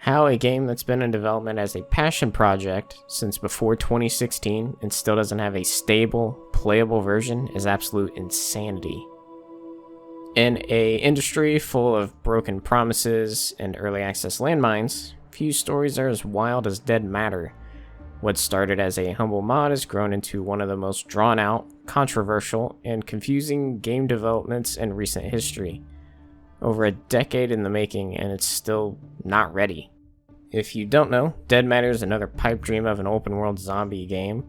How a game that's been in development as a passion project since before 2016 and still doesn't have a stable, playable version is absolute insanity. In an industry full of broken promises and early access landmines, few stories are as wild as Dead Matter. What started as a humble mod has grown into one of the most drawn out, controversial, and confusing game developments in recent history. Over a decade in the making, and it's still not ready. If you don't know, Dead Matter is another pipe dream of an open world zombie game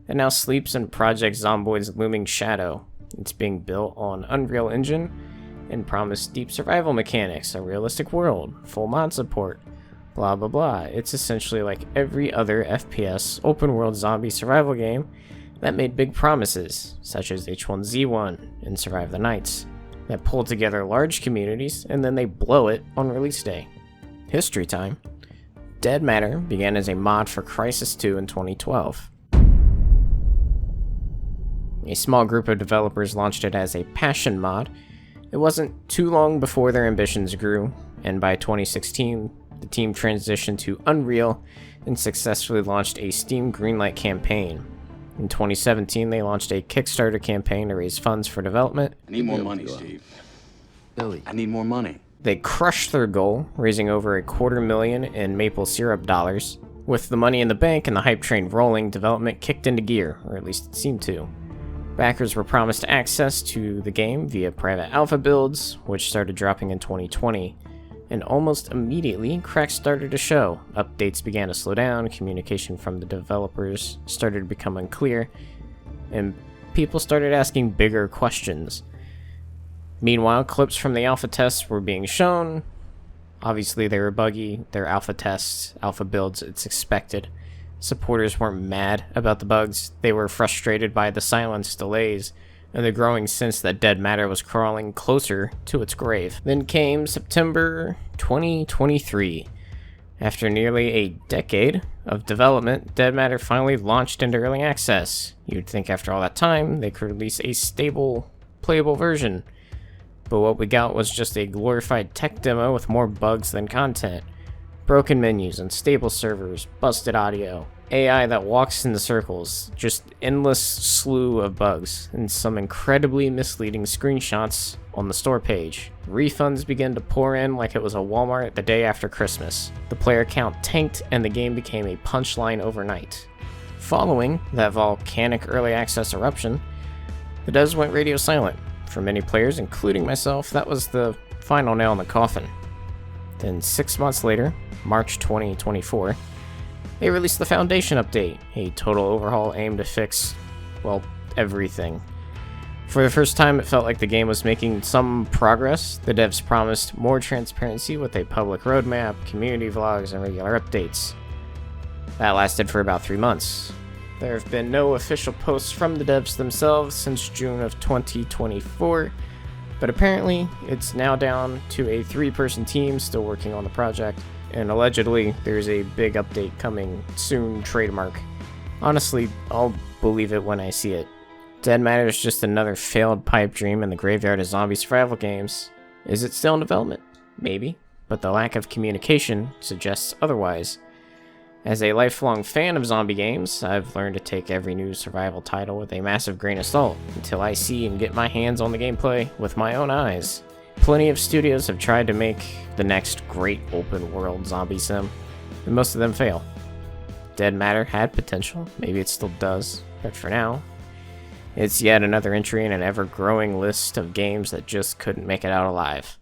that now sleeps in Project Zomboid's looming shadow. It's being built on Unreal Engine and promised deep survival mechanics, a realistic world, full mod support, blah blah blah. It's essentially like every other FPS open world zombie survival game that made big promises, such as H1Z1 and Survive the Nights, that pull together large communities and then they blow it on release day. History time. Dead Matter began as a mod for Crysis 2 in 2012. A small group of developers launched it as a passion mod. It wasn't too long before their ambitions grew, and by 2016, the team transitioned to Unreal and successfully launched a Steam Greenlight campaign. In 2017, they launched a Kickstarter campaign to raise funds for development. I need more money, Steve. Billy, I need more money. They crushed their goal, raising over $250,000 in maple syrup dollars. With the money in the bank and the hype train rolling, development kicked into gear, or at least it seemed to. Backers were promised access to the game via private alpha builds, which started dropping in 2020. And almost immediately, cracks started to show. Updates began to slow down, communication from the developers started to become unclear, and people started asking bigger questions. Meanwhile, clips from the alpha tests were being shown. Obviously, they were buggy. They're alpha tests, alpha builds, it's expected. Supporters weren't mad about the bugs. They were frustrated by the silence, delays, and the growing sense that Dead Matter was crawling closer to its grave. Then came September 2023. After nearly a decade of development, Dead Matter finally launched into early access. You'd think after all that time, they could release a stable, playable version. But what we got was just a glorified tech demo with more bugs than content. Broken menus, unstable servers, busted audio, AI that walks in the circles, just endless slew of bugs, and some incredibly misleading screenshots on the store page. Refunds began to pour in like it was a Walmart the day after Christmas. The player count tanked and the game became a punchline overnight. Following that volcanic early access eruption, the devs went radio silent. For many players, including myself, that was the final nail in the coffin. Then 6 months later, March 2024, they released the Foundation update, a total overhaul aimed to fix, well, everything. For the first time, it felt like the game was making some progress. The devs promised more transparency with a public roadmap, community vlogs, and regular updates. That lasted for about 3 months. There have been no official posts from the devs themselves since June of 2024, but apparently it's now down to a 3-person team still working on the project, and allegedly there's a big update coming soon, trademark. Honestly, I'll believe it when I see it. Dead Matter is just another failed pipe dream in the graveyard of zombie survival games. Is it still in development? Maybe, but the lack of communication suggests otherwise. As a lifelong fan of zombie games, I've learned to take every new survival title with a massive grain of salt until I see and get my hands on the gameplay with my own eyes. Plenty of studios have tried to make the next great open world zombie sim, and most of them fail. Dead Matter had potential, maybe it still does, but for now, it's yet another entry in an ever-growing list of games that just couldn't make it out alive.